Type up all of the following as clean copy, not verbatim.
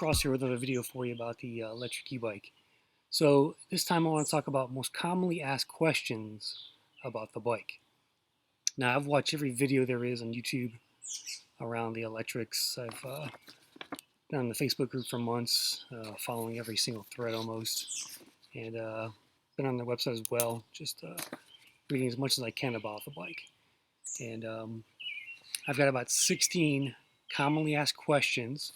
across here with another video for you about the Lectric E-bike. So this time I want to talk about most commonly asked questions about the bike. Now I've watched every video there is on YouTube around the electrics. I've been on the Facebook group for months, following every single thread almost, and been on their website as well, just reading as much as I can about the bike. And I've got about 16 commonly asked questions.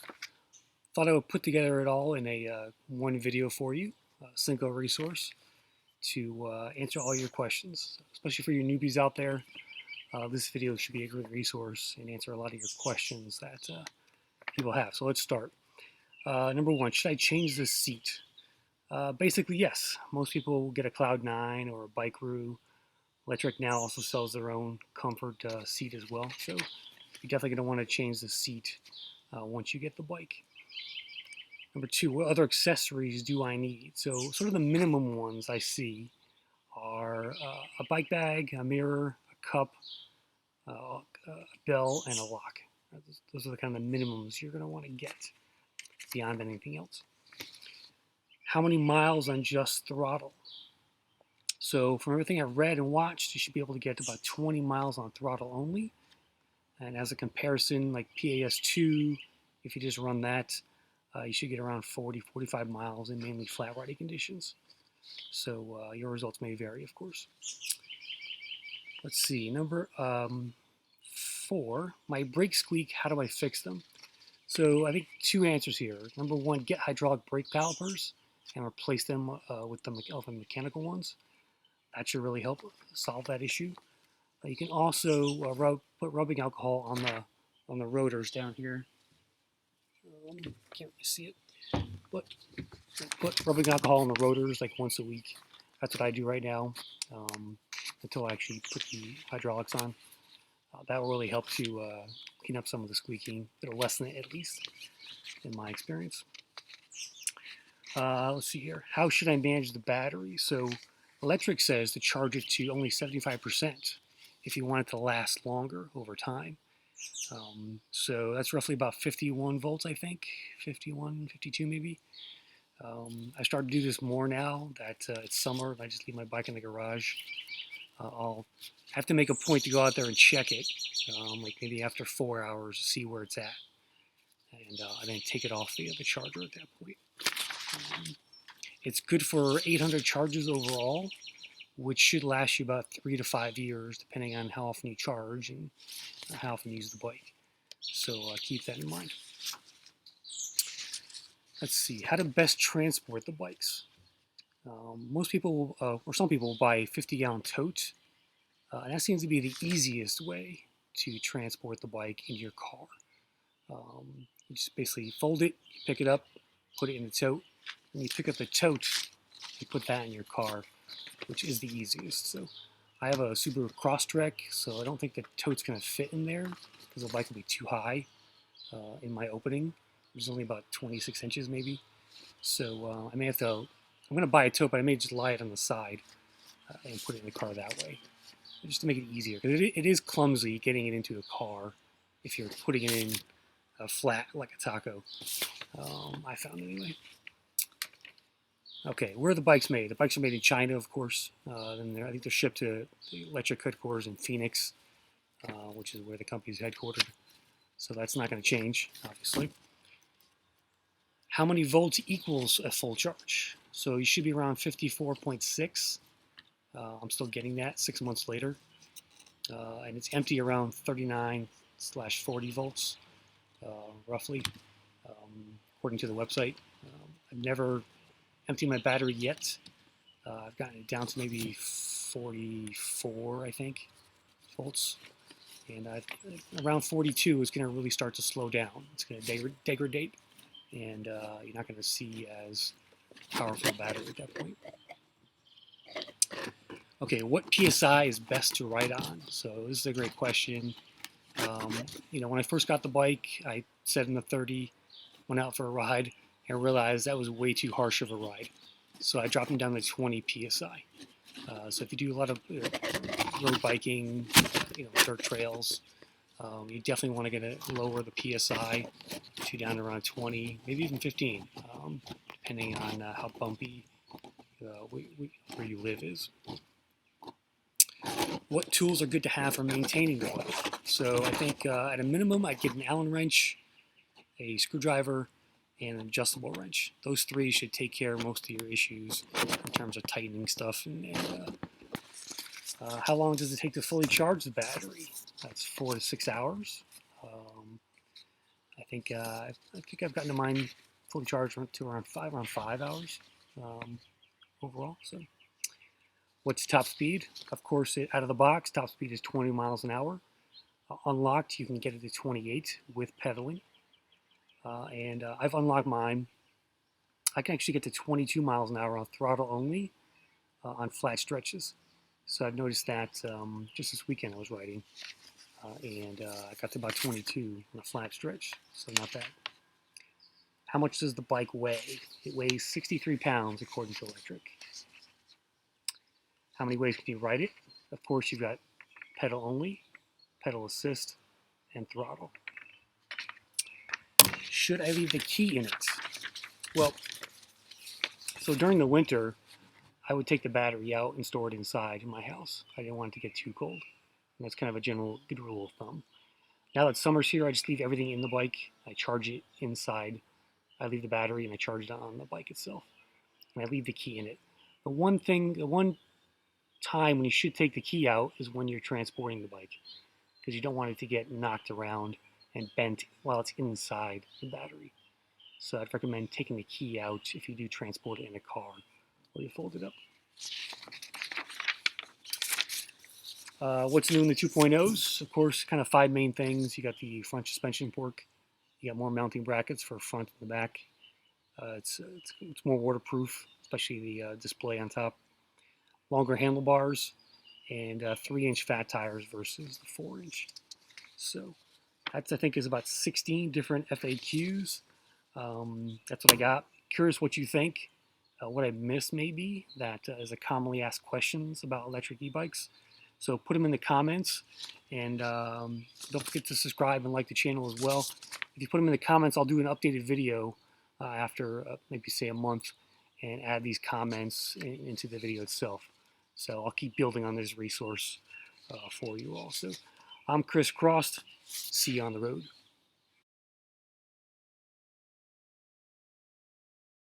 Thought I would put together it all in a one video for you, a single resource to answer all your questions, especially for your newbies out there. This video should be a great resource and answer a lot of your questions that people have. So let's start. Number one, should I change the seat? Basically, yes. Most people will get a Cloud 9 or a Bikeroo. Lectric now also sells their own comfort seat as well. So you're definitely going to want to change the seat once you get the bike. Number two, what other accessories do I need? So sort of the minimum ones I see are a bike bag, a mirror, a cup, a bell, and a lock. Those are the kind of minimums you're going to want to get beyond anything else. How many miles on just throttle? So from everything I've read and watched, you should be able to get to about 20 miles on throttle only. And as a comparison, like PAS2, if you just run that, you should get around 40, 45 miles in mainly flat riding conditions. So your results may vary, of course. Let's see, number 4, my brake squeak, how do I fix them? So I think two answers here. Number one, get hydraulic brake calipers and replace them with the mechanical ones. That should really help solve that issue. You can also put rubbing alcohol on the rotors down here. Can't really see it, but put rubbing alcohol on the rotors like once a week. That's what I do right now until I actually put the hydraulics on. That will really help to clean up some of the squeaking. It'll lessen it, at least, in my experience. Let's see here. How should I manage the battery? So Lectric says to charge it to only 75% if you want it to last longer over time. So that's roughly about 51 volts, I think, 51, 52 maybe. I started to do this more now that it's summer and I just leave my bike in the garage. I'll have to make a point to go out there and check it, like maybe after 4 hours to see where it's at. And then take it off the charger at that point. It's good for 800 charges overall, which should last you about 3 to 5 years, depending on how often you charge and how often you use the bike. So keep that in mind. Let's see, how to best transport the bikes. Most people, or some people, will buy a 50-gallon tote, and that seems to be the easiest way to transport the bike into your car. You just basically fold it, you pick it up, put it in the tote, and you pick up the tote and put that in your car, which is the easiest. So I have a Subaru Crosstrek, so I don't think the tote's going to fit in there because the bike will be too high in my opening. It's only about 26 inches maybe. So I may have to, I'm going to buy a tote, but I may just lie it on the side and put it in the car that way, just to make it easier. Because it is clumsy getting it into a car if you're putting it in flat like a taco, I found anyway. Okay, where are the bikes made? The bikes are made in China, of course. And I think they're shipped to the Lectric headquarters in Phoenix, which is where the company's headquartered. So that's not going to change, obviously. How many volts equals a full charge? So you should be around 54.6. I'm still getting that 6 months later. And it's empty around 39/40 volts, roughly, according to the website. I've never emptied my battery yet. I've gotten it down to maybe 44, I think, volts. And around 42 is going to really start to slow down. It's going to degrade, and you're not going to see as powerful a battery at that point. Okay, what PSI is best to ride on? So this is a great question. When I first got the bike, I set in the 30, went out for a ride, and realized that was way too harsh of a ride. So I dropped them down to 20 PSI. So if you do a lot of road biking, dirt trails, You definitely want to lower the PSI to down around 20, maybe even 15, depending on how bumpy where you live is. What tools are good to have for maintaining the bike? So I think at a minimum, I'd get an Allen wrench, a screwdriver, and an adjustable wrench. Those three should take care of most of your issues in terms of tightening stuff. How long does it take to fully charge the battery? That's 4 to 6 hours. I think I've gotten to mine fully charged to around 5 hours overall. So, what's top speed? Of course, out of the box, top speed is 20 miles an hour. Unlocked, you can get it to 28 with pedaling. I've unlocked mine. I can actually get to 22 miles an hour on throttle only on flat stretches. So I've noticed that just this weekend I was riding, and I got to about 22 on a flat stretch, so not bad. How much does the bike weigh? It weighs 63 pounds according to Lectric. How many ways can you ride it? Of course, you've got pedal only, pedal assist, and throttle. Should I leave the key in it? Well, so during the winter, I would take the battery out and store it inside in my house. I didn't want it to get too cold. And that's kind of a general good rule of thumb. Now that summer's here, I just leave everything in the bike. I charge it inside. I leave the battery and I charge it on the bike itself. And I leave the key in it. The one time when you should take the key out is when you're transporting the bike, because you don't want it to get knocked around and bent while it's inside the battery. So I'd recommend taking the key out if you do transport it in a car or you fold it up. What's new in the 2.0s? Of course, kind of 5 main things. You got the front suspension fork. You got more mounting brackets for front and the back. It's more waterproof, especially the display on top. Longer handlebars and 3-inch fat tires versus the 4-inch. So that's, I think, is about 16 different FAQs. That's what I got. Curious what you think. What I missed maybe that is a commonly asked questions about electric e-bikes. So put them in the comments, and don't forget to subscribe and like the channel as well. If you put them in the comments, I'll do an updated video after maybe say a month and add these comments into the video itself. So I'll keep building on this resource for you all. So I'm Chris Cross. See you on the road.